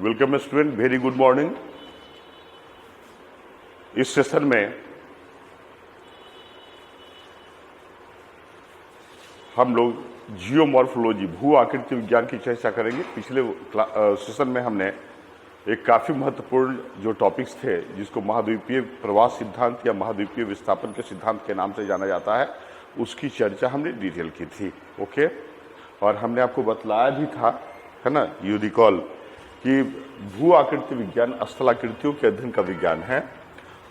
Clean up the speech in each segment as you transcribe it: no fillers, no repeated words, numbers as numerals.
Welcome student, very good morning. इस session में हम लोग जियोमॉर्फोलॉजी, भू आकृति विज्ञान की चर्चा करेंगे। पिछले सेशन में हमने एक काफी महत्वपूर्ण जो टॉपिक्स थे, जिसको महाद्वीपीय प्रवास सिद्धांत या महाद्वीपीय विस्थापन के सिद्धांत के नाम से जाना जाता है, उसकी चर्चा हमने डिटेल की थी। ओके, और हमने आपको बतलाया भी था, है ना, यू रिकॉल, कि भू आकृति विज्ञान स्थलाकृतियों के अध्ययन का विज्ञान है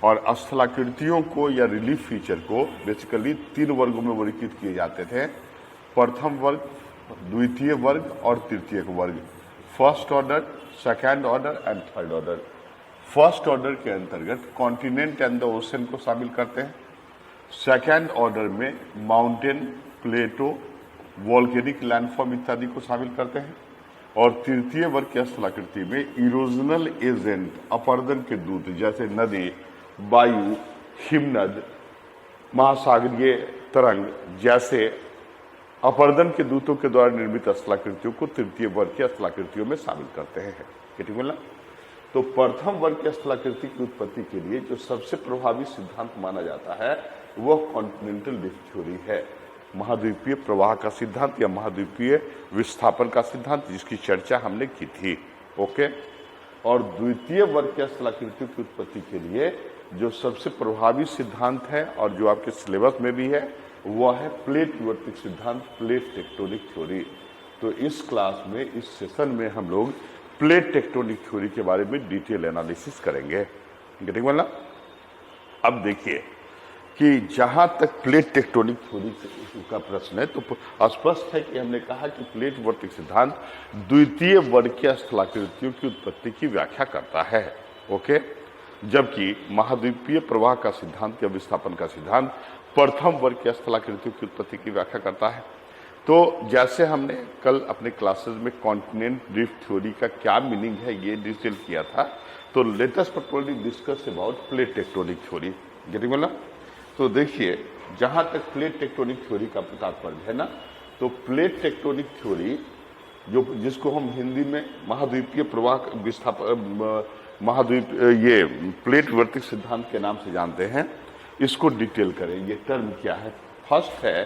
और स्थलाकृतियों को या रिलीफ फीचर को बेसिकली 3 वर्गों में वर्गीकृत किए जाते थे। प्रथम वर्ग, द्वितीय वर्ग और तृतीय वर्ग। First order, second order and third order. First order के अंतर्गत कॉन्टिनेंट एंड द ओशन को शामिल करते हैं। सेकेंड ऑर्डर में माउंटेन, प्लेटो, वॉल्केनिक लैंडफॉर्म इत्यादि को शामिल करते हैं। और तृतीय वर्ग की स्थलाकृति में इरोजनल एजेंट, अपर्दन के दूत, जैसे नदी, वायु, हिमनद, महासागरीय तरंग जैसे अपर्दन के दूतों के द्वारा निर्मित स्थलाकृतियों को तृतीय वर्ग की स्थलाकृतियों में शामिल करते हैं। ठीक है ना? तो प्रथम वर्ग की स्थलाकृति की उत्पत्ति के लिए जो सबसे प्रभावी सिद्धांत माना जाता है वह कॉन्टिनेंटल ड्रिफ्ट थ्योरी है, महाद्वीपीय प्रवाह का सिद्धांत या महाद्वीपीय विस्थापन का सिद्धांत, जिसकी चर्चा हमने की थी। ओके, और द्वितीय वर्ग की स्थलाकृतियों की उत्पत्ति के लिए जो सबसे प्रभावी सिद्धांत है और जो आपके सिलेबस में भी है वह है प्लेट विवर्तक सिद्धांत, प्लेट टेक्टोनिक थ्योरी। तो इस क्लास में, इस सेशन में हम लोग प्लेट टेक्टोनिक थ्योरी के बारे में डिटेल एनालिसिस करेंगे। गेटिंग वाला? अब देखिए कि जहां तक प्लेट टेक्टोनिक थ्योरी का प्रश्न है तो स्पष्ट है कि हमने कहा कि प्लेट विवर्तक सिद्धांत द्वितीय वर्ग की स्थलाकृतियों की उत्पत्ति की व्याख्या करता है। ओके, जबकि महाद्वीपीय प्रवाह का सिद्धांत या विस्थापन का सिद्धांत प्रथम वर्ग की स्थलाकृतियों की उत्पत्ति की व्याख्या करता है। तो जैसे हमने कल अपने क्लासेस में कॉन्टिनेंट ड्रिफ्ट थ्योरी का क्या मीनिंग है ये डिटेल किया था, तो latest particularly discuss about plate tectonic theory. Getting वाला? तो देखिए, जहां तक प्लेट टेक्टोनिक थ्योरी का तात्पर्य है ना, तो प्लेट टेक्टोनिक थ्योरी जिसको हम हिंदी में महाद्वीपीय प्रवाह विस्थापन, महाद्वीप, ये प्लेट विवर्तक सिद्धांत के नाम से जानते हैं, इसको डिटेल करें। ये टर्म क्या है? फर्स्ट है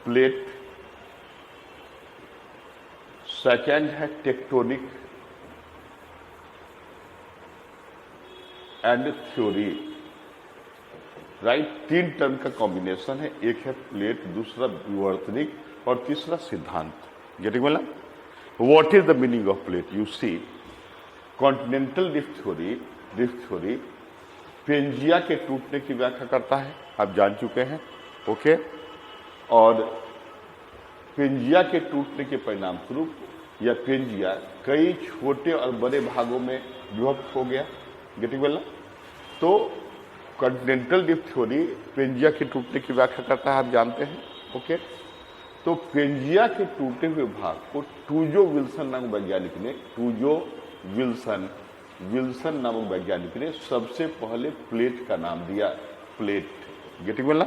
प्लेट, सेकेंड है tectonic and theory. Right, 3 term का कॉम्बिनेशन है। एक है प्लेट, दूसरा विवर्तनिक और तीसरा सिद्धांत। गेटिंग वाला? What is the meaning of plate? You see, continental drift theory Pangaea के टूटने की व्याख्या करता है, आप जान चुके हैं। ओके, और पेंजिया के टूटने के परिणाम स्वरूप यह पेंजिया कई छोटे और बड़े भागों में विभक्त हो गया। गेटिंग वाला? तो कॉन्टिनेंटल ड्रिफ्ट थ्योरी पेंजिया के टूटने की व्याख्या करता है, आप जानते हैं। ओके, तो पेंजिया के टूटे हुए भाग को टूजो विल्सन नामक वैज्ञानिक ने, विल्सन नामक वैज्ञानिक ने सबसे पहले प्लेट का नाम दिया, प्लेट। गेटिंग वाला?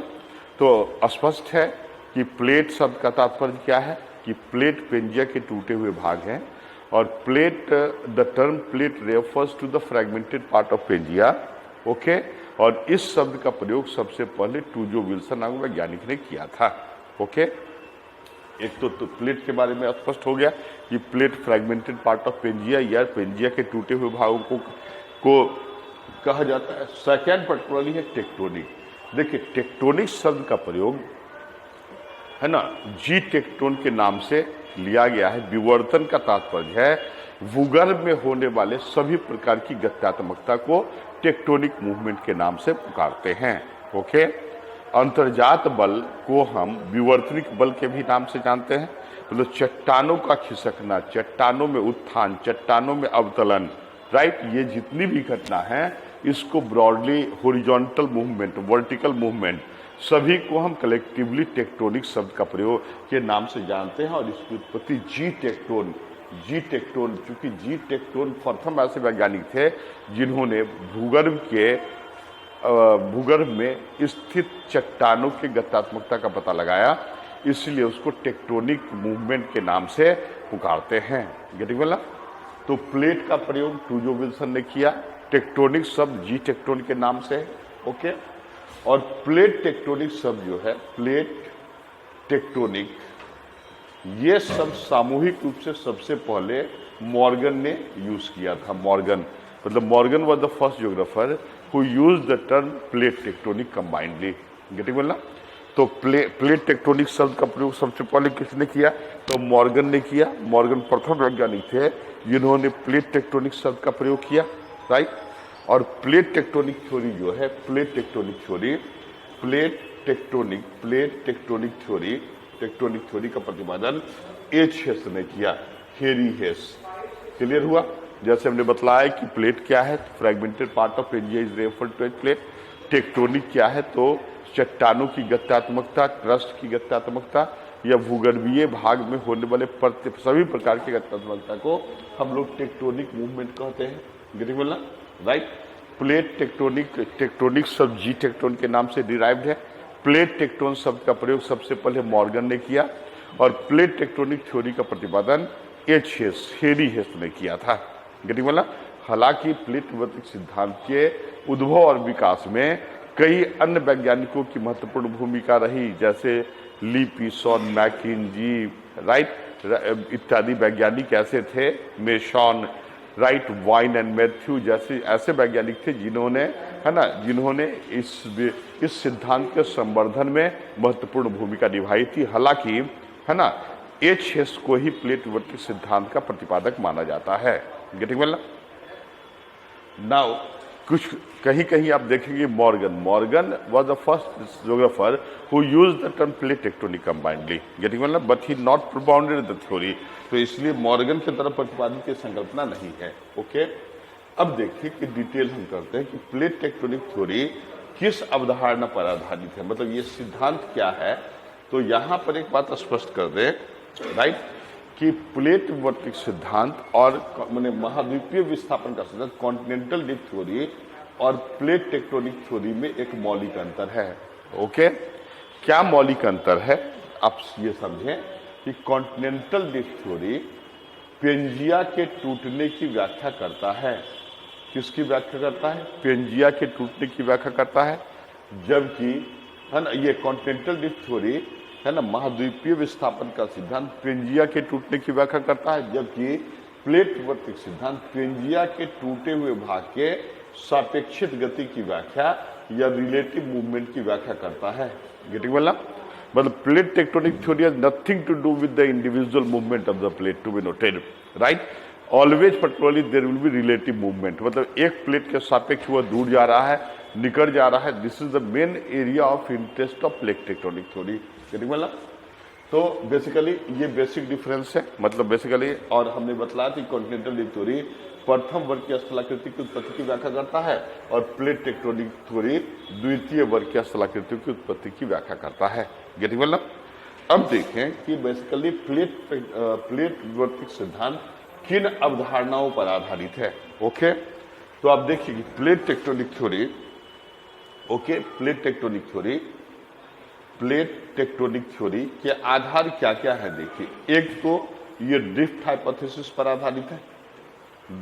तो स्पष्ट है कि प्लेट शब्द का तात्पर्य क्या है कि प्लेट पेंजिया के टूटे हुए भाग हैं, और plate, the term plate refers to the fragmented part of Pangaea. Okay, और इस शब्द का प्रयोग सबसे पहले टूजो विल्सन नामक वैज्ञानिक ने किया था। ओके, एक तो प्लेट के बारे में स्पष्ट हो गया कि plate fragmented part of Pangaea या पेंजिया के टूटे हुए भागों को कहा जाता है। सेकेंड पर्टिकुलरली है टेक्टोनिक। देखिए, टेक्टोनिक शब्द का प्रयोग है ना, जी टेक्टोन के नाम से लिया गया है। विवर्तन का तात्पर्य है भूगर्भ में होने वाले सभी प्रकार की गत्यात्मकता को टेक्टोनिक मूवमेंट के नाम से पुकारते हैं। ओके, अंतर्जात बल को हम विवर्तनिक बल के भी नाम से जानते हैं। मतलब चट्टानों का खिसकना, चट्टानों में उत्थान, चट्टानों में अवतलन, राइट, ये जितनी भी घटना है इसको broadly horizontal movement, vertical movement, सभी को हम कलेक्टिवली टेक्टोनिक शब्द का प्रयोग के नाम से जानते हैं। और इसकी उत्पत्ति जी टेक्टोन, चूंकि जी टेक्टोन प्रथम ऐसे वैज्ञानिक थे जिन्होंने भूगर्भ में स्थित चट्टानों की गत्यात्मकता का पता लगाया, इसलिए उसको टेक्टोनिक मूवमेंट के नाम से पुकारते हैं। गेटिंग वाला? तो प्लेट का प्रयोग टूजो विल्सन ने किया। टेक्टोनिक शब्द जी टेक्टोन के नाम से है, ओके। और प्लेट टेक्टोनिक शब्द जो है, प्लेट टेक्टोनिक, ये शब्द सामूहिक रूप से सबसे पहले मॉर्गन ने यूज किया था। मॉर्गन मतलब Morgan was the first geographer who use the term plate tectonic combinedly. Getting बोलना? तो प्लेट टेक्टोनिक शब्द का प्रयोग सबसे पहले किसने किया? तो मॉर्गन ने किया। मॉर्गन प्रथम वैज्ञानिक थे जिन्होंने प्लेट टेक्टोनिक शब्द का प्रयोग किया, राइट। और प्लेट टेक्टोनिक थ्योरी जो है, प्लेट टेक्टोनिक थ्योरी का प्रतिपादन एच हेस ने किया, हेरी हेस। क्लियर हुआ? जैसे हमने बतलाया कि प्लेट क्या है, fragmented part of Pangaea is referred to as plate. Tectonic क्या है? तो चट्टानों की गत्यात्मकता, क्रस्ट की गत्यात्मकता या भूगर्भीय भाग में होने वाले सभी प्रकार की गत्यात्मकता को हम लोग टेक्टोनिक मूवमेंट कहते हैं। गेटिंग बोलना? राइट। प्लेट टेक्टोनिक शब्द जी टेक्टोन के नाम से डिराइव्ड है। प्लेट टेक्टोन शब्द का प्रयोग सबसे पहले मॉर्गन ने किया और प्लेट टेक्टोनिक थ्योरी का प्रतिपादन एच हेस, हेरी हेस ने किया था। गेटिंग बोलना? हालांकि प्लेट भौतिक सिद्धांत के उद्भव और विकास में कई अन्य वैज्ञानिकों की महत्वपूर्ण भूमिका रही, जैसे लीपीसॉन, मैकिंजी, राइट, इत्यादि वैज्ञानिक ऐसे थे, मेशॉन, राइट, वाइन एंड मैथ्यू जैसे ऐसे वैज्ञानिक थे जिन्होंने, है ना, जिन्होंने इस सिद्धांत के संवर्धन में महत्वपूर्ण भूमिका निभाई थी। हालांकि, है ना, एच हेस को ही प्लेट भौतिक सिद्धांत का प्रतिपादक माना जाता है। Getting well? नाउ कुछ कहीं कहीं आप देखेंगे Morgan was the first geographer who used the term plate tectonic combinedly. Getting well? But he not propounded the theory. तो इसलिए मॉर्गन की तरफ प्रतिपादन की संकल्पना नहीं है, ओके। अब देखिए कि डिटेल हम करते हैं कि प्लेट टेक्टोनिक थ्योरी किस अवधारणा पर आधारित है, मतलब ये सिद्धांत क्या है। तो यहां पर एक बात स्पष्ट कर दें, राइट, कि प्लेट भौतिक सिद्धांत और मैंने महाद्वीपीय विस्थापन का सिद्धांत, कॉन्टिनेंटल डिस्क थ्योरी और प्लेट टेक्टोनिक थ्योरी में एक मौलिक अंतर है, ओके। क्या मौलिक अंतर है? आप ये समझें कि कॉन्टिनेंटल डिस्क थ्योरी पेंजिया के टूटने की व्याख्या करता है। किसकी व्याख्या करता है? पेंजिया के टूटने की व्याख्या करता है। जबकि, है ना, ये कॉन्टिनेंटल डिस्क थ्योरी, है ना, महाद्वीपीय विस्थापन का सिद्धांत पेंजिया के टूटने की व्याख्या करता है, जबकि प्लेट भौतिक सिद्धांत पेंजिया के टूटे हुए भाग के सापेक्षित गति की व्याख्या या रिलेटिव मूवमेंट की व्याख्या करता है। Getting well? मतलब plate tectonic theory has nothing to do with the individual movement of the plate to be noted, right. Always particularly there will be relative movement, मतलब एक प्लेट के सापेक्ष वह दूर जा रहा है, निकट जा रहा है। This is the main area of interest of plate tectonic theory. तो बेसिकली ये बेसिक डिफरेंस है, मतलब बेसिकली। और हमने बतलाया कि कॉन्टिनेंटल डिस्क थ्योरी प्रथम वर्ग की स्थलाकृति की उत्पत्ति की व्याख्या करता है और प्लेट टेक्टोनिक थ्योरी द्वितीय वर्ग की स्थलाकृति की उत्पत्ति की व्याख्या करता है। Getting well? अब देखें कि बेसिकली प्लेट भौतिक सिद्धांत किन अवधारणाओं पर आधारित है, ओके। तो आप देखिए कि plate tectonic theory, okay, plate tectonic theory के आधार क्या क्या है देखिए। एक तो ये ड्रिफ्ट हाइपोथेसिस पर आधारित है,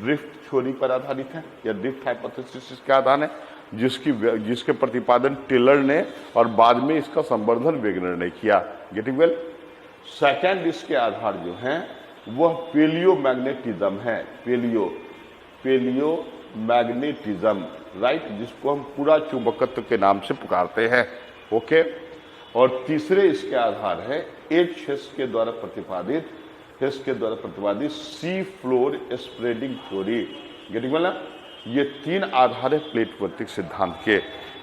ड्रिफ्ट थ्योरी पर आधारित है, या ड्रिफ्ट हाइपोथेसिस के आधार है, जिसके प्रतिपादन टेलर ने और बाद में इसका संवर्धन वेगनर ने किया। Getting well? सेकेंड इसके आधार जो हैं वह पेलियो मैग्नेटिज्म है, पेलियो मैग्नेटिज्म, राइट, जिसको हम पूरा चुंबकत्व के नाम से पुकारते हैं, ओके। और तीसरे इसके आधार है एच हेस के द्वारा प्रतिपादित sea floor spreading theory. Getting well? ये तीन आधार है प्लेट भौतिक सिद्धांत के,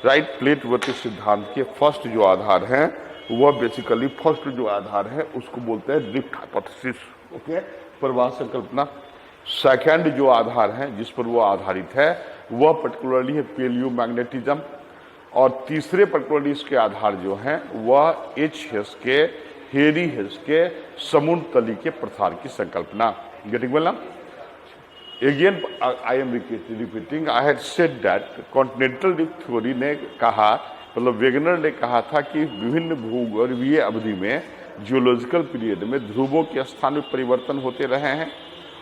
राइट। प्लेट भौतिक सिद्धांत के फर्स्ट जो आधार है वह बेसिकली फर्स्ट जो आधार है उसको बोलते हैं ड्रिफ्ट हाइपोथेसिस, ओके, प्रवाह संकल्पना। सेकेंड जो आधार है जिस पर वो आधारित है वह पर्टिकुलरली है पेलियो मैग्नेटिज्म। और तीसरे पर्टिकुलरली इसके आधार जो हैं वह एच हेस के, हेरी हेस के समुद्र तली के प्रसार की संकल्पना। Getting well? Again I am repeating, I had said that continental डिस्क थ्योरी ने कहा, मतलब वेगनर ने कहा था कि विभिन्न भूगर्भीय अवधि में जियोलॉजिकल पीरियड में ध्रुवों के स्थान में परिवर्तन होते रहे हैं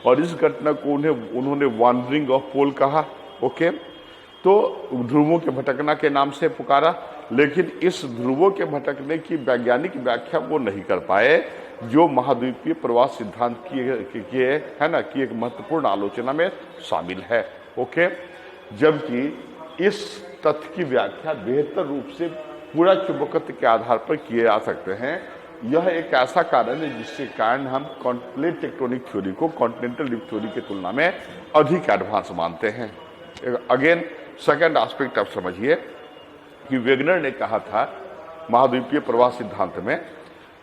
और इस घटना को उन्होंने वॉन्डरिंग ऑफ पोल कहा। ओके, तो ध्रुवों के भटकना के नाम से पुकारा, लेकिन इस ध्रुवों के भटकने की वैज्ञानिक व्याख्या वो नहीं कर पाए जो महाद्वीपीय प्रवास सिद्धांत की है ना कि एक महत्वपूर्ण आलोचना में शामिल है। ओके, जबकि इस तथ्य की व्याख्या बेहतर रूप से पूरा चुंबकत्व के आधार पर किए जा सकते हैं। यह एक ऐसा कारण है जिसके कारण हम प्लेट टेक्टोनिक थ्योरी को कॉन्टिनेंटल ड्रिफ्ट थ्योरी की तुलना में अधिक एडवांस मानते हैं। अगेन सेकंड एस्पेक्ट आप समझिए कि वेगनर ने कहा था महाद्वीपीय प्रवास सिद्धांत में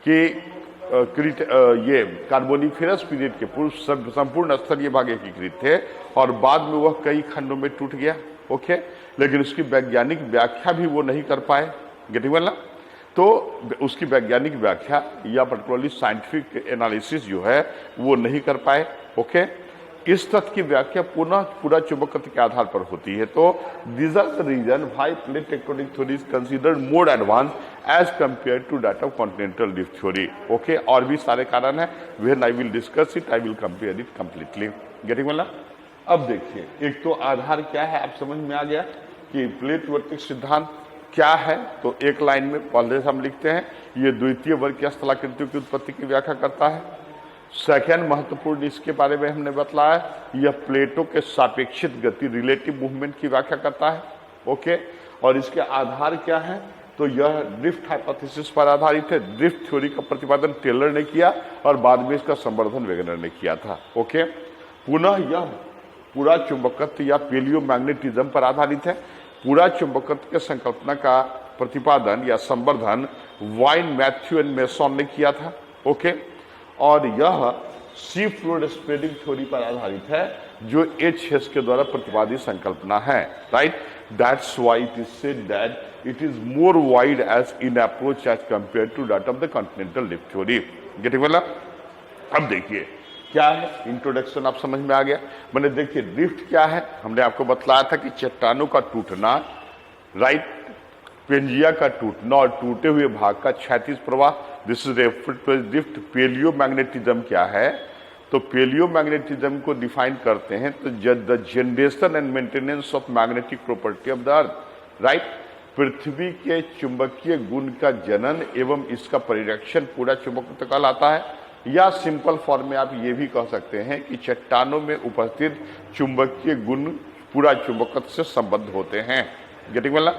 कि ये कार्बोनिफेरस पीरियड के पूर्व संपूर्ण स्तरीय भाग एकीकृत थे और बाद में वह कई खंडों में टूट गया। ओके, लेकिन उसकी वैज्ञानिक व्याख्या भी वो नहीं कर पाए। गेटिंग वेल ना? तो उसकी वैज्ञानिक व्याख्या या पर्टिकुलरली साइंटिफिक एनालिसिस जो है वो नहीं कर पाए। ओके, इस तथ्य की व्याख्या पुनः पूरा चुंबकत्व के आधार पर होती है। तो this are the reason why plate tectonic theory is considered more advance as compare to that of continental drift theory. Okay, और भी सारे कारण है, when I will discuss it I will compare it completely. Getting well ना? अब देखिए, एक तो आधार क्या है आप समझ में आ गया कि प्लेट वर्तिक सिद्धांत क्या है। तो एक लाइन में पहले से हम लिखते हैं, ये द्वितीय वर्ग की स्थलाकृतियों की उत्पत्ति की व्याख्या करता है। सेकेंड महत्वपूर्ण इसके बारे में हमने बतलाया, यह प्लेटों के सापेक्षित गति रिलेटिव मूवमेंट की व्याख्या करता है। ओके, और इसके आधार क्या है? तो यह ड्रिफ्ट हाइपोथेसिस पर आधारित है। ड्रिफ्ट थ्योरी का प्रतिपादन टेलर ने किया और बाद में इसका संवर्धन वेगनर ने किया था। ओके, पुनः यह पूरा चुंबकत्व या पेलियोमैग्नेटिज्म पर आधारित है। पूरा चुंबकत्व के संकल्पना का प्रतिपादन या संवर्धन वाइन, मैथ्यू एंड मेसन ने किया था। ओके, और यह सी फ्लूइड स्प्रेडिंग थ्योरी पर आधारित है जो एच हेस के द्वारा प्रतिपादित संकल्पना है। Right, that's why it is said that it is more wide as in approach as compare to that of the continental drift theory. Getting well? अब देखिए क्या है, इंट्रोडक्शन आप समझ में आ गया। मैंने देखिए ड्रिफ्ट क्या है, हमने आपको बतलाया था कि चट्टानों का टूटना, राइट, पेंजिया का टूटना और टूटे हुए भाग का क्षैतिज प्रवाह, this is referred to as drift. Paleomagnetism क्या है? तो पेलियोमैग्नेटिज्म को डिफाइन करते हैं तो the generation and maintenance of magnetic property of the earth. Right, पृथ्वी के चुंबकीय गुण का जनन एवं इसका परिरक्षण पूरा चुंबकत्व कहलाता है। या सिंपल फॉर्म में आप ये भी कह सकते हैं कि चट्टानों में उपस्थित चुंबकीय गुण पूरा चुंबकत्व से संबद्ध होते हैं। Getting well?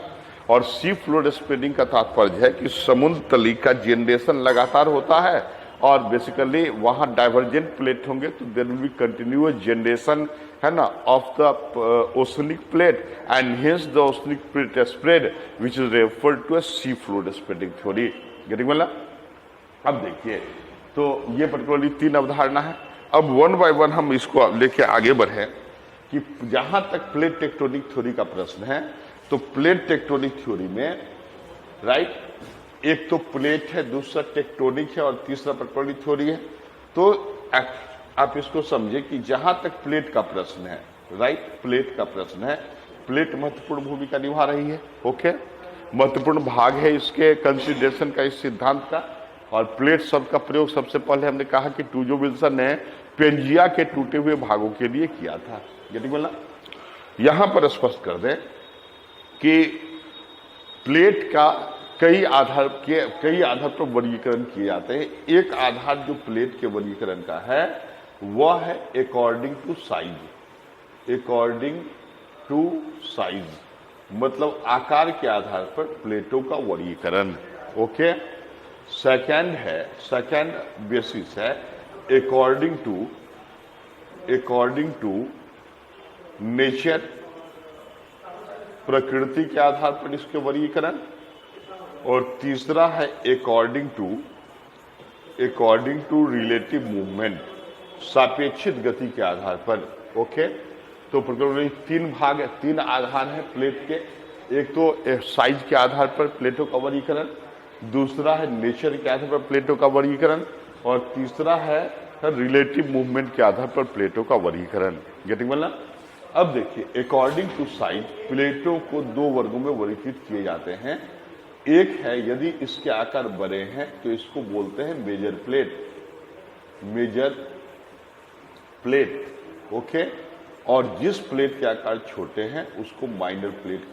और सी फ्लूइड स्प्रेडिंग का तात्पर्य है कि समुद्र तली का जनरेशन लगातार होता है और बेसिकली वहां डाइवर्जेंट प्लेट होंगे तो there will be continuous generation, है ना, of the oceanic plate and hence the oceanic plate spread which is referred to a sea fluid spreading theory. Getting well? अब देखिए, तो ये पर्टिकुलरली तीन अवधारणा है। अब वन बाय वन हम इसको लेके आगे बढ़े कि जहां तक प्लेट टेक्टोनिक थ्योरी का प्रश्न है, तो प्लेट टेक्टोनिक थ्योरी में, राइट, एक तो प्लेट है, दूसरा टेक्टोनिक है और तीसरा पर्टिकुलरली थ्योरी है। तो आप इसको समझे कि जहां तक प्लेट का प्रश्न है, राइट, प्लेट का प्रश्न है, प्लेट महत्वपूर्ण भूमिका निभा रही है। ओके, महत्वपूर्ण भाग है इसके कंसिडरेशन का, इस सिद्धांत का। और प्लेट शब्द का प्रयोग सबसे पहले हमने कहा कि टूजो विल्सन ने पेंजिया के टूटे हुए भागों के लिए किया था। Getting well? यहां पर स्पष्ट कर दें कि प्लेट का कई आधार पर वर्गीकरण किए जाते हैं। एक आधार जो प्लेट के वर्गीकरण का है वह है according to size. According to size मतलब आकार के आधार पर प्लेटों का वर्गीकरण। ओके, सेकंड बेसिस है अकॉर्डिंग टू नेचर, प्रकृति के आधार पर इसके वर्गीकरण। और तीसरा है अकॉर्डिंग टू रिलेटिव मूवमेंट, सापेक्षित गति के आधार पर। ओके, तो पर्टिकुलरली तीन भाग है, तीन आधार है प्लेट के। एक तो साइज के आधार पर प्लेटों का वर्गीकरण, दूसरा है नेचर के आधार पर प्लेटों का वर्गीकरण और तीसरा है रिलेटिव मूवमेंट के आधार पर प्लेटों का वर्गीकरण। Getting well? अब देखिए, अकॉर्डिंग टू साइज प्लेटों को दो वर्गों में वर्गीकृत किए जाते हैं। एक है यदि इसके आकार बड़े हैं तो इसको बोलते हैं major plate, major plate, okay. और जिस प्लेट के आकार छोटे हैं उसको माइनर प्लेट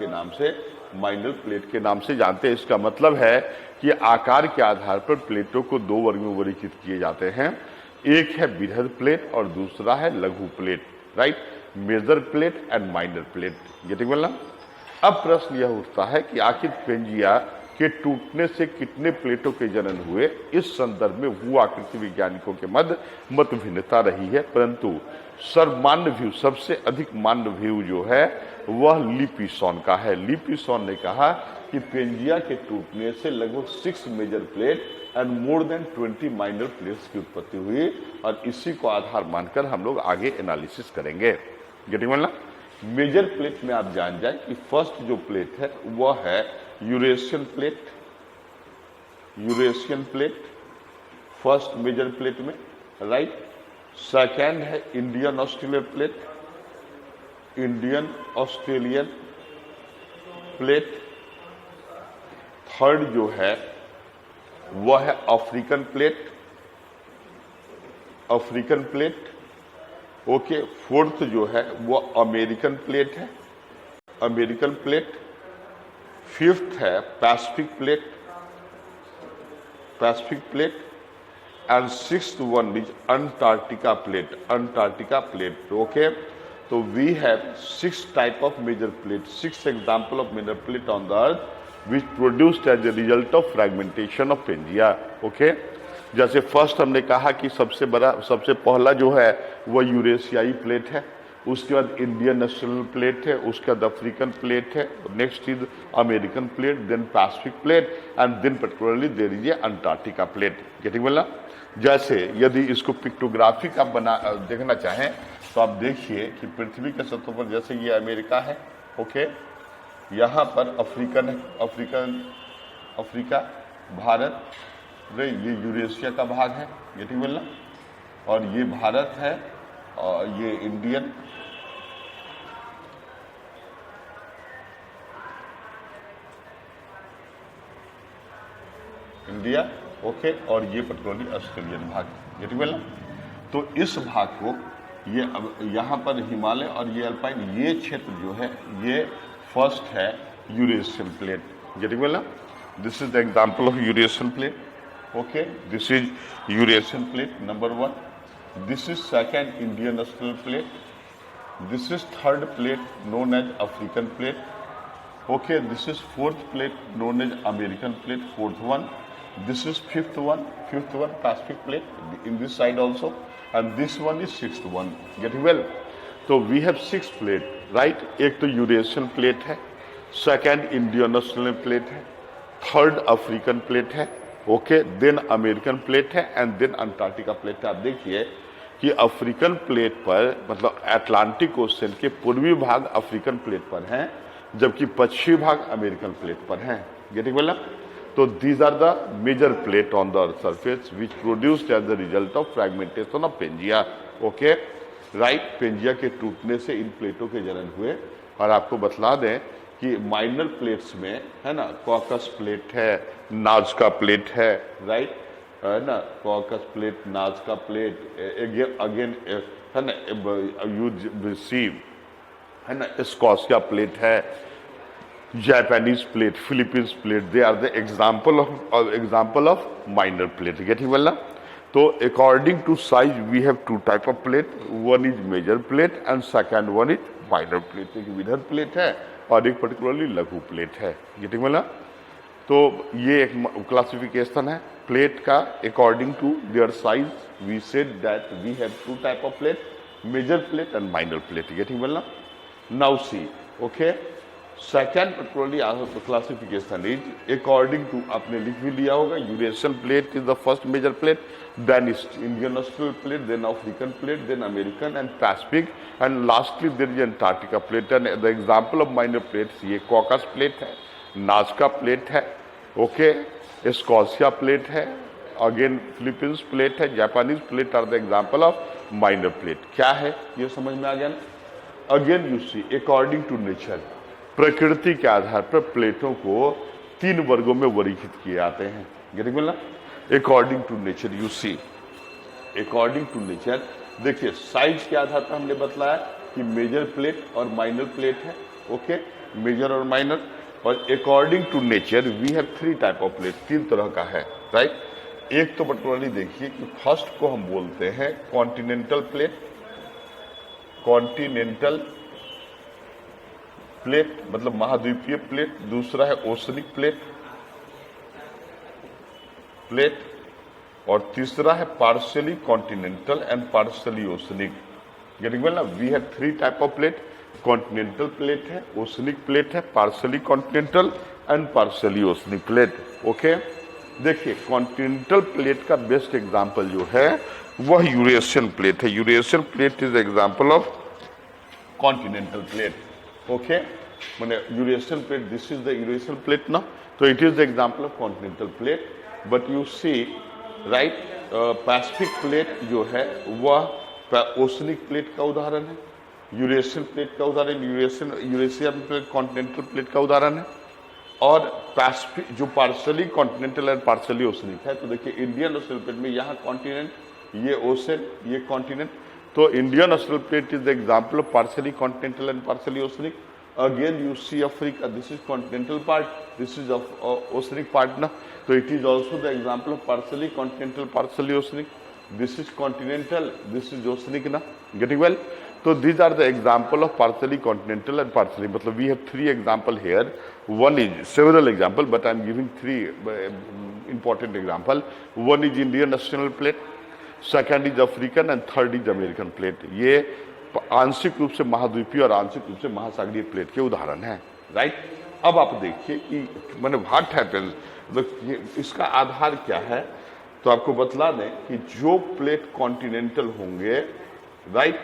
के नाम से जानते हैं। इसका मतलब है कि आकार के आधार पर प्लेटों को दो वर्ग में वर्गीकृत किए जाते हैं। एक है बृहद प्लेट और दूसरा है लघु प्लेट, right. Major plate and minor plate, getting well ना। अब प्रश्न यह उठता है कि आखिर पेंजिया के टूटने से कितने प्लेटों के जनन हुए। इस संदर्भ में भू आकृति वैज्ञानिकों के मध्य मत भिन्नता रही है, परंतु सर्वमान्य व्यू, सबसे अधिक मान्य व्यू जो है वह लीपीसॉन का है। लीपीसॉन ने कहा कि पेंजिया के टूटने से लगभग 6 major plate and more than 20 minor plates की उत्पत्ति हुई, और इसी को आधार मानकर हम लोग आगे एनालिसिस करेंगे। गेटिंग वेल ना। मेजर प्लेट में आप जान जाए कि फर्स्ट जो प्लेट है वह है Eurasian plate first major plate में, राइट। सेकेंड है इंडियन ऑस्ट्रेलियन प्लेट। थर्ड जो है वह है अफ्रीकन प्लेट, ओके। फोर्थ जो है वह अमेरिकन प्लेट। फिफ्थ है Pacific plate and sixth one is Antarctica plate, okay. तो we have 6 type of major plate, 6 example of major plate on the earth which produced as a result of fragmentation of Pangaea, okay. जैसे first हमने कहा कि सबसे पहला जो है वह यूरेशियाई प्लेट है, उसके बाद इंडियन नेशनल प्लेट है, उसके बाद अफ्रीकन प्लेट है, next is American plate, then Pacific plate and then particularly there is a Antarctica plate. Getting well ना। जैसे यदि इसको पिक्टोग्राफिक आप देखना चाहें तो आप देखिए कि पृथ्वी के सतह पर जैसे ये अमेरिका है, ओके। यहाँ पर अफ्रीका, भारत, ये यूरेशिया का भाग है, गेटिंग वेल ना। और ये भारत है और ये इंडिया, ओके। और ये पर्टिकुलरली ऑस्ट्रेलियन भाग, गेटिंग वेल ना। तो इस भाग को ये अब यहाँ पर हिमालय और ये अल्पाइन, ये क्षेत्र जो है ये फर्स्ट है यूरेशियन प्लेट, गेटिंग वेल ना। This is the example of Eurasian plate, okay. This is Eurasian plate number 1. This is second Indian Australian plate. This is third plate known as African plate, okay. This is fourth plate known as American plate, fourth one. This is fifth one Pacific plate in this side also, and this one is sixth one, getting well. So we have 6 plate, right. एक तो Eurasian plate है, second Indian Australian plate है, third African plate है, okay. Then American plate है and then Antarctica plate है। आप देखिए कि अफ्रीकन प्लेट पर मतलब अटलांटिक ओशन के पूर्वी भाग अफ्रीकन प्लेट पर हैं, जबकि पश्चिमी भाग अमेरिकन प्लेट पर हैं, गेटिंग वेल। तो these are the major plate on the earth surface which produced as the result of fragmentation of Pangaea, okay, right. Pangaea के टूटने से इन प्लेटों के जनन हुए। और आपको बतला दें कि माइनर प्लेट्स में है ना कॉकस प्लेट है, नाज़का प्लेट है, राइट, है ना। Cocos plate, Nazca plate, again है ना, यू सी है ना, स्कॉशिया प्लेट है, Japanese plate, Philippines plate, they are the example of minor plate, getting well ना। तो according to size we have 2 type of plate, one is major plate and second one is minor plate. एक बृहद plate है और एक particularly लघु plate है, getting well ना। तो ये एक क्लासिफिकेशन है प्लेट का according to their size. We said that we have 2 type of plate, major plate and minor plate, getting well ना। Now see, okay. Second particularly classification is according to, आपने लिख भी लिया होगा, Eurasian plate is the first major plate, then Indian Australian plate, then African plate, then American and Pacific, and lastly there is Antarctica plate. And the example of minor plates, ये caucus plate है, Nazca plate है, okay, Scotia plate है, again Philippines plate है, Japanese plate are the example of minor plate. क्या है ये समझ में आ गया ना। Again you see according to nature, प्रकृति के आधार पर प्लेटों को 3 वर्गों में वर्गीकृत किए जाते हैं, गेटिंग वेल ना। According to nature, you see according to nature देखिए साइज के आधार पर हमने बतलाया कि मेजर प्लेट और माइनर प्लेट है। ओके, मेजर और माइनर। और according to nature we have 3 type of plate, 3 तरह का है, राइट। एक तो पर्टिकुलरली देखिए कि फर्स्ट को हम बोलते हैं कॉन्टिनेंटल प्लेट। कॉन्टिनेंटल प्लेट मतलब महाद्वीपीय प्लेट। दूसरा है ओशनिक प्लेट और तीसरा है partially continental and partially oceanic. Getting well ना? We have 3 type of plate. Continental plate है, ओशनिक प्लेट है, partially continental and partially oceanic plate. Okay, देखिए कॉन्टिनेंटल प्लेट का बेस्ट एग्जांपल जो है वह यूरेशियन प्लेट है। Eurasian plate is example of continental plate. Okay, माने Eurasian plate, this is the Eurasian plate ना, तो it is the example of continental plate. But you see right, Pacific plate जो है वह ओशनिक प्लेट का उदाहरण है, यूरेशियन प्लेट का उदाहरण, यूरेशियन प्लेट कॉन्टिनेंटल प्लेट का उदाहरण है। और पैसिफिक जो partially continental and partially oceanic है, तो देखिए इंडियन ओशनल प्लेट में यहाँ कॉन्टिनेंट, ये ओशन, ये कॉन्टिनेंट, तो Indian oceanic plate is the example of partially continental and partially oceanic. Again you see Africa, this is continental part, this is of oceanic part na, so it is also the example of partially continental, partially oceanic. This is continental, this is oceanic na, getting well? So these are the example of partially continental and partially, matlab we have 3 example here. One is several example, but I am giving 3 important example. One is Indian national plate, second is African and third is American plate. ये आंशिक रूप से महाद्वीपीय और आंशिक रूप से महासागरीय प्लेट के उदाहरण हैं, राइट। अब आप देखिए कि मैंने व्हाट हैपेंस, इसका आधार क्या है, तो आपको बतला दें कि जो प्लेट कॉन्टिनेंटल होंगे, राइट,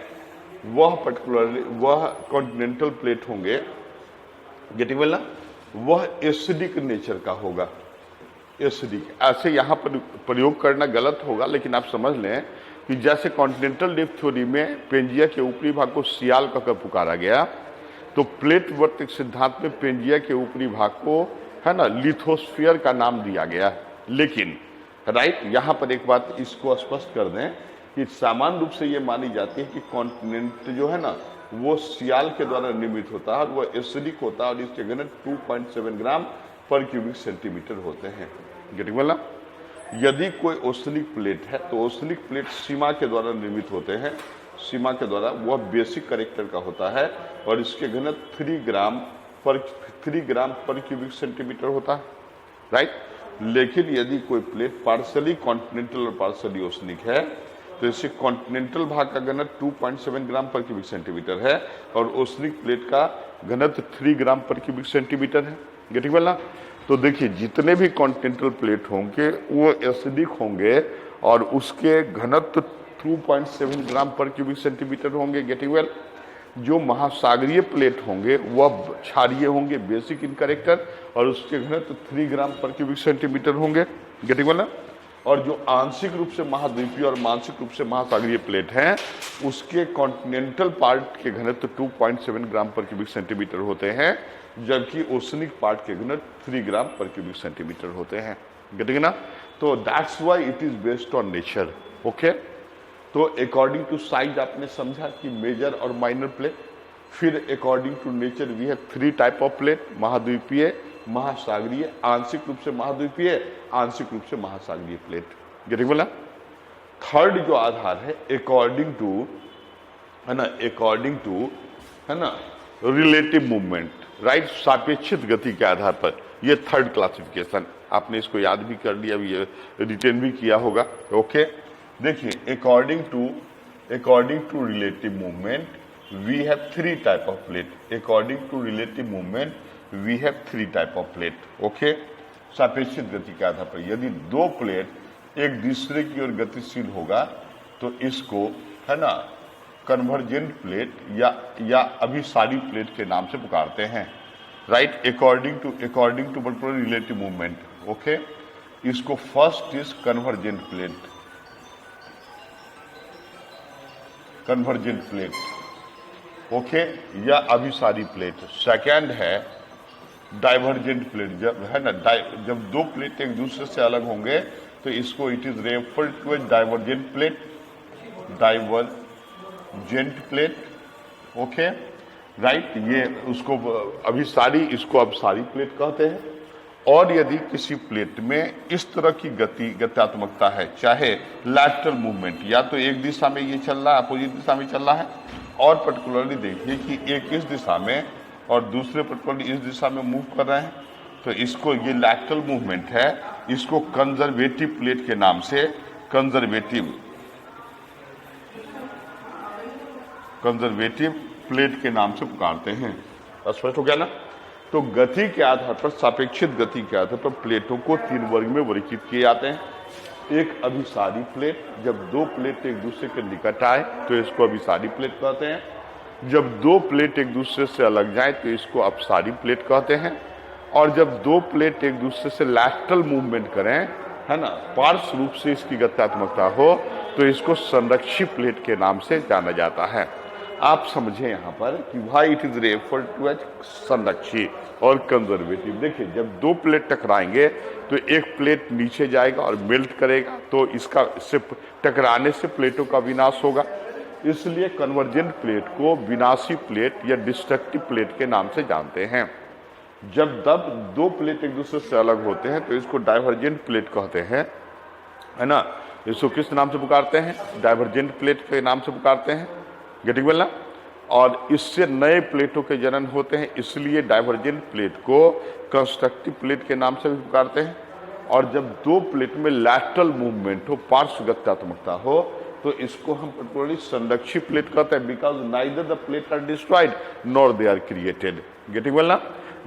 वह पर्टिकुलरली वह कॉन्टिनेंटल प्लेट होंगे, गेटिंग वेल ना, वह एसिडिक नेचर का होगा। एसिडिक, ऐसे यहां पर प्रयोग करना गलत होगा, लेकिन आप समझ लें कि जैसे कॉन्टिनेंटल ड्रिफ्ट थ्योरी में पेंजिया के ऊपरी भाग को सियाल कहकर पुकारा गया, तो प्लेट वर्तिक सिद्धांत में पेंजिया के ऊपरी भाग को, है ना, लिथोस्फीयर का नाम दिया गया। लेकिन राइट, यहां पर एक बात इसको स्पष्ट कर दें कि सामान्य रूप से ये मानी जाती है कि कॉन्टिनेंट जो है ना वो सियाल के द्वारा निर्मित होता है और वह एसिडिक होता है और इसके घनत्व 2.7 ग्राम पर क्यूबिक सेंटीमीटर होते हैं। गेटिंग वेल ना? यदि कोई ओशनिक प्लेट है तो ओशनिक प्लेट सीमा के द्वारा निर्मित होते हैं, सीमा के द्वारा, वह बेसिक करेक्टर का होता है और इसके घनत्व 3 ग्राम पर क्यूबिक सेंटीमीटर होता है, राइट। लेकिन यदि कोई प्लेट पार्शियली कॉन्टिनेंटल और पार्शियली ओशनिक है तो इससे कॉन्टिनेंटल भाग का घनत्व 2.7 ग्राम पर क्यूबिक सेंटीमीटर है और ओशनिक प्लेट का घनत्व 3 ग्राम पर क्यूबिक सेंटीमीटर है। गेटिंग वेल ना? तो देखिए जितने भी कॉन्टिनेंटल प्लेट होंगे वो एसिडिक होंगे और उसके घनत्व 2.7 ग्राम पर क्यूबिक सेंटीमीटर होंगे। Getting well? जो महासागरीय प्लेट होंगे वह क्षारीय होंगे, बेसिक इन कैरेक्टर, और उसके घनत्व 3 ग्राम पर क्यूबिक सेंटीमीटर होंगे। गेटिंग वेल ना? और जो आंशिक रूप से महाद्वीपीय और मानसिक रूप से महासागरीय प्लेट हैं उसके कॉन्टिनेंटल पार्ट के घनत्व 2.7 ग्राम पर क्यूबिक सेंटीमीटर होते हैं, जबकि ओशनिक पार्ट के घनत्व 3 ग्राम पर क्यूबिक सेंटीमीटर होते हैं। गेटिंग ना? तो that's why it is based on nature. Okay, तो अकॉर्डिंग टू साइज आपने समझा कि मेजर और माइनर प्लेट। फिर according to nature we have 3 type of plate, महाद्वीपीय, महासागरीय, आंशिक रूप से महाद्वीपीय, आंशिक रूप से महासागरीय प्लेट। गेटिंग बोला? थर्ड जो आधार है अकॉर्डिंग टू, है ना, अकॉर्डिंग टू, है ना, रिलेटिव मूवमेंट, राइट, सापेक्षित गति के आधार पर, ये थर्ड क्लासिफिकेशन। आपने इसको याद भी कर लिया, ये रिटेन भी किया होगा। ओके, देखिए according to relative movement we have 3 type of plate. According to relative movement we have 3 type of plate. Okay, सापेक्षित गति के आधार पर यदि 2 प्लेट एक दूसरे की ओर गतिशील होगा तो इसको, है ना, कन्वर्जेंट प्लेट या अभिसारी प्लेट के नाम से पुकारते हैं, right. According to particular relative movement. Okay, इसको first is convergent plate, okay, या अभिसारी प्लेट। सेकंड है डाइवर्जेंट प्लेट, जब, है ना, जब 2 प्लेट एक दूसरे से अलग होंगे तो इसको it is referred to as divergent plate, जेंट प्लेट, ओके राइट, ये उसको अभिसारी, इसको अपसारी प्लेट कहते हैं। और यदि किसी प्लेट में इस तरह की गत्यात्मकता है, चाहे लैटरल मूवमेंट, या तो एक दिशा में ये चल रहा है, अपोजिट दिशा में चल रहा है, और पर्टिकुलरली देखिए कि एक इस दिशा में और दूसरे पर्टिकुलरली इस दिशा में मूव कर रहे हैं, तो इसको, ये लैटरल मूवमेंट है, इसको कंजर्वेटिव प्लेट के नाम से, कंजर्वेटिव प्लेट के नाम से पुकारते हैं। स्पष्ट हो गया ना? तो गति के आधार पर, सापेक्षिक गति के आधार पर प्लेटों को 3 वर्ग में वर्गीकृत किए जाते हैं। एक अभिसारी प्लेट, जब 2 प्लेट एक दूसरे के निकट आए तो इसको अभिसारी प्लेट कहते हैं। जब 2 प्लेट एक दूसरे से अलग जाए तो इसको अपसारी प्लेट कहते हैं। और जब 2 प्लेट एक दूसरे से लैटरल मूवमेंट करें, है ना, पार्श्व रूप से इसकी गत्यात्मकता हो, तो इसको संरक्षी प्लेट के नाम से जाना जाता है। आप समझें यहां पर कि why it is referred to as संरक्षी और कंजर्वेटिव। देखिए, जब 2 प्लेट टकराएंगे तो एक प्लेट नीचे जाएगा और मेल्ट करेगा, तो इसका सिर्फ टकराने से प्लेटों का विनाश होगा। इसलिए कन्वर्जेंट प्लेट को विनाशी प्लेट या डिस्ट्रक्टिव प्लेट के नाम से जानते हैं। जब 2 प्लेट एक दूसरे से अलग होते हैं तो इसको डाइवर्जेंट प्लेट कहते हैं, है ना। इसको किस नाम से पुकारते हैं? डाइवर्जेंट प्लेट के नाम से पुकारते हैं। गेटिंग वेल ना? और इससे नए प्लेटों के जनन होते हैं, इसलिए डाइवर्जेंट प्लेट को कंस्ट्रक्टिव प्लेट के नाम से भी पुकारते हैं। और जब 2 प्लेट में लैटरल मूवमेंट हो, पार्श्व गत्यात्मकता हो, तो इसको हम पर्टिकुलरली संरक्षी प्लेट कहते हैं, because neither the plate are destroyed nor they are created. Getting well ना?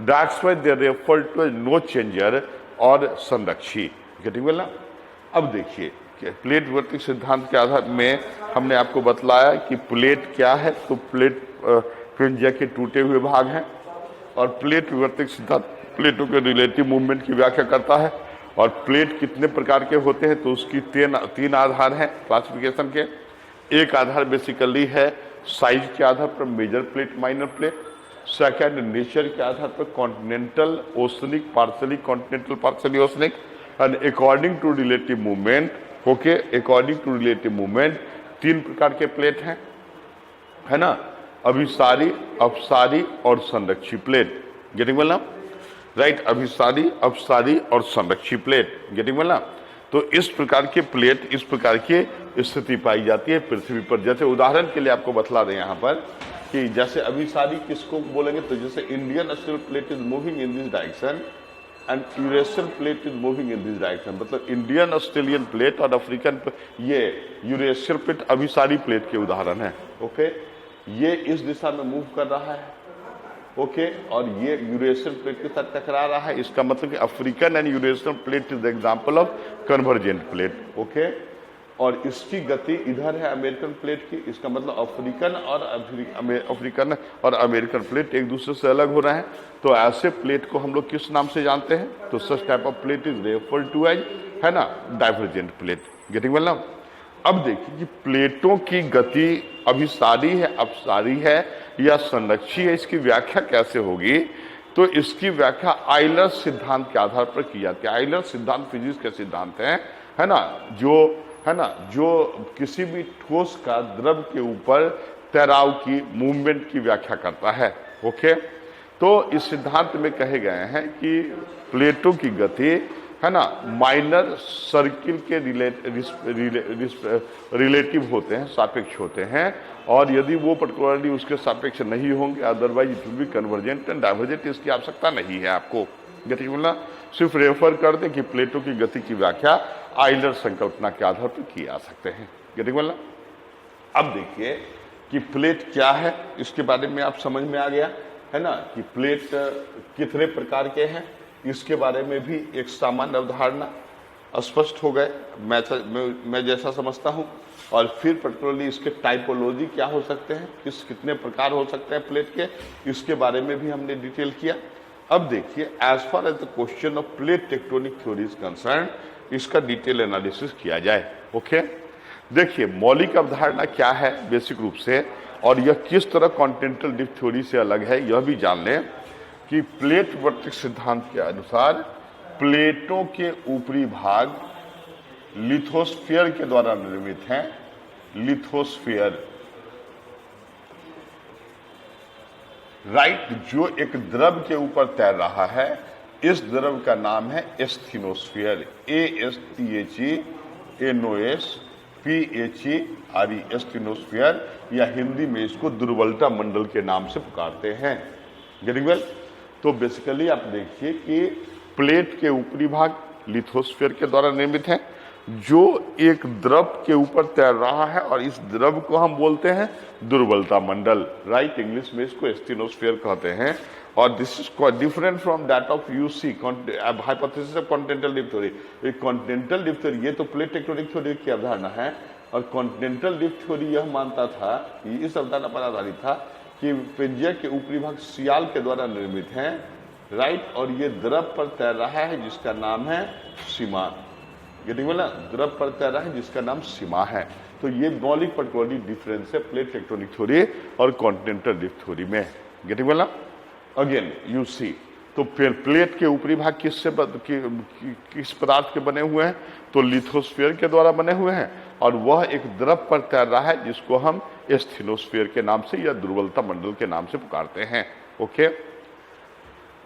That's why they refer to as no changer और संरक्षी। गेटिंग वेल ना? अब देखिए, प्लेट विवर्तक सिद्धांत के आधार में हमने आपको बतलाया कि प्लेट क्या है। तो प्लेट त्रिज्या के टूटे हुए भाग हैं, और प्लेट विवर्तक सिद्धांत प्लेटों के रिलेटिव मूवमेंट की व्याख्या करता है। और प्लेट कितने प्रकार के होते हैं, तो उसकी 3 आधार हैं क्लासिफिकेशन के। एक आधार बेसिकली है साइज के आधार पर major plate, minor plate. Second, nature के आधार पर continental, oceanic, partially continental, partially oceanic. And according to relative movement, okay, according to relative movement 3 प्रकार के प्लेट हैं, है ना, अभिसारी, अपसारी और संरक्षी प्लेट। गेटिंग वेल ना? राइट, अभिसारी, अपसारी और संरक्षी प्लेट। गेटिंग वेल ना? तो इस प्रकार के प्लेट, इस प्रकार की स्थिति पाई जाती है पृथ्वी पर। जैसे उदाहरण के लिए आपको बतला दें यहाँ पर कि जैसे अभिसारी किसको बोलेंगे, तो जैसे Indian Australian plate is moving in this direction and Eurasian plate is moving in this direction. मतलब इंडियन ऑस्ट्रेलियन प्लेट और अफ्रीकन, ये यूरेशियन प्लेट अभिसारी प्लेट के उदाहरण है। ओके, ये इस दिशा में मूव कर रहा है, ओके, और ये यूरेशियन प्लेट के साथ टकरा रहा है। इसका मतलब कि African and Eurasian plate is the example of convergent plate. Okay, और इसकी गति इधर है अमेरिकन प्लेट की, इसका मतलब अफ्रीकन और अमेरिकन प्लेट एक दूसरे से अलग हो रहे हैं। तो ऐसे प्लेट को हम लोग किस नाम से जानते हैं? तो such type of plate is referred to as, है ना, डाइवर्जेंट प्लेट। गेटिंग वेल ना? अब देखिए कि प्लेटों की गति अभिसारी है, अपसारी है या संरक्षी है, इसकी व्याख्या कैसे होगी? तो इसकी व्याख्या आइलर सिद्धांत के आधार पर की जाती है। आइलर सिद्धांत फिजिक्स के सिद्धांत है ना, जो किसी भी ठोस का द्रव के ऊपर तैराव की, मूवमेंट की व्याख्या करता है। ओके, तो इस सिद्धांत में कहे गए हैं कि प्लेटों की गति, है ना, माइनर सर्किल के रिलेटिव होते हैं, सापेक्ष होते हैं। और यदि वो पर्टिकुलरली उसके सापेक्ष नहीं होंगे, otherwise it will be convergent and divergent, इसकी आवश्यकता नहीं है आपको। गति बोलना सिर्फ रेफर कर दे कि प्लेटों की गति की व्याख्या आइलर संकल्पना के आधार पर की जा सकते हैं। गति बोलना। अब देखिए कि प्लेट क्या है, इसके बारे में आप समझ में आ गया, है ना, कि प्लेट कितने प्रकार के हैं, इसके बारे में भी एक सामान्य अवधारणा स्पष्ट हो गए, मैं जैसा समझता हूं। और फिर पर्टिकुलरली इसके टाइपोलॉजी क्या हो सकते हैं, कितने प्रकार हो सकते हैं प्लेट के, इसके बारे में भी हमने डिटेल किया। अब देखिए, as far as the question of plate tectonic theory is concern, इसका डिटेल एनालिसिस किया जाए। ओके, देखिए मौलिक अवधारणा क्या है बेसिक रूप से, और यह किस तरह कॉन्टिनेंटल ड्रिफ्ट थ्योरी से अलग है, यह भी जान लें कि प्लेट विवर्तक सिद्धांत के अनुसार प्लेटों के ऊपरी भाग लिथोस्फीयर के द्वारा निर्मित हैं। लिथोस्फीयर, राइट, जो एक द्रव के ऊपर तैर रहा है, इस द्रव का नाम है एस्थेनोस्फीयर, ASTHENOSPHERE, एस्थेनोस्फीयर, या हिंदी में इसको दुर्बलता मंडल के नाम से पुकारते हैं। Getting well? तो बेसिकली आप देखिए कि प्लेट के ऊपरी भाग लिथोस्फीयर के द्वारा निर्मित है, जो एक द्रव के ऊपर तैर रहा है, और इस द्रव को हम बोलते हैं दुर्बलता मंडल, राइट। इंग्लिश में इसको एस्थेनोस्फीयर कहते हैं। और this is quite different from that of UC hypothesis of continental drift theory. एक कॉन्टिनेंटल डिप्थ थ्योरी, ये तो प्लेट टेक्टोनिक थ्योरी की अवधारणा है, और कॉन्टिनेंटल डिप्थ थ्योरी यह मानता था, इस अवधारणा पर आधारित था कि पेंजिया के ऊपरी भाग सियाल के द्वारा निर्मित है, राइट, और ये द्रव पर तैर रहा है जिसका नाम है सीमा। Getting well? द्रव पर तैर रहा है जिसका नाम सीमा है। तो ये मौलिक पर्टिकुलरली डिफरेंस है प्लेट टेक्टोनिक थ्योरी और कॉन्टिनेंटल डिप्थ थ्योरी में। Getting well? अगेन यू सी, तो फिर प्लेट के ऊपरी भाग किस पदार्थ के बने हुए हैं? तो लिथोस्फीयर के द्वारा बने हुए हैं, और वह एक द्रव पर तैर रहा है जिसको हम एस्थेनोस्फीयर के नाम से या दुर्बलता मंडल के नाम से पुकारते हैं। ओके,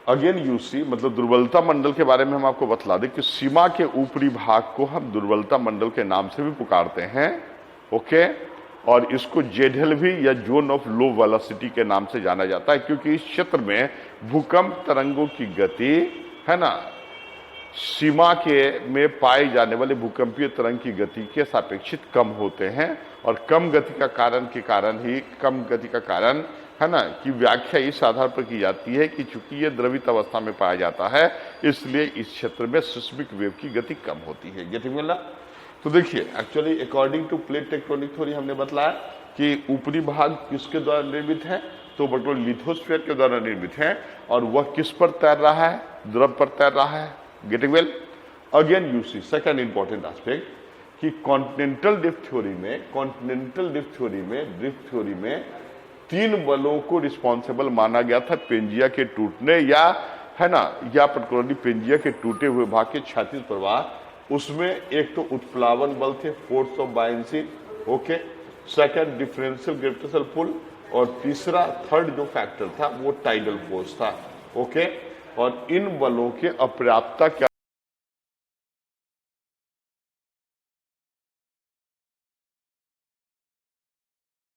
अगेन यू सी, मतलब दुर्बलता मंडल के बारे में हम आपको बतला दें कि सीमा के ऊपरी भाग को हम दुर्बलता मंडल के नाम से भी पुकारते हैं। ओके, और इसको जेडएलवी या जोन ऑफ लो वेलोसिटी के नाम से जाना जाता है, क्योंकि इस क्षेत्र में भूकंप तरंगों की गति, है ना, सीमा के में पाए जाने वाले भूकंपीय तरंग की गति के सापेक्षित कम होते हैं, और कम गति का कारण है ना कि व्याख्या इस आधार पर की जाती है कि चूंकि ये द्रवित अवस्था में पाया जाता है, इसलिए इस क्षेत्र में सिस्मिक वेव की गति कम होती है। गेटिंग मिला? तो देखिए, actually according to plate tectonic theory हमने बतलाया कि ऊपरी भाग किसके द्वारा निर्मित है? तो बटोल लिथोस्फीयर के द्वारा निर्मित है, और वह किस पर तैर रहा है? द्रव पर तैर रहा है। Getting well? Again you see second important aspect कि कॉन्टिनेंटल डिप्थ थ्योरी में तीन बलों को रिस्पॉन्सिबल माना गया था पेंजिया के टूटने या पर्टिकुलरली पेंजिया के टूटे हुए भाग के क्षैतिज प्रवाह। उसमें एक तो उत्प्लावन बल थे, force of buoyancy, okay, second differential gravitational pull, और तीसरा थर्ड जो फैक्टर था वो टाइडल फोर्स था। ओके, और इन बलों के अपर्याप्तता क्या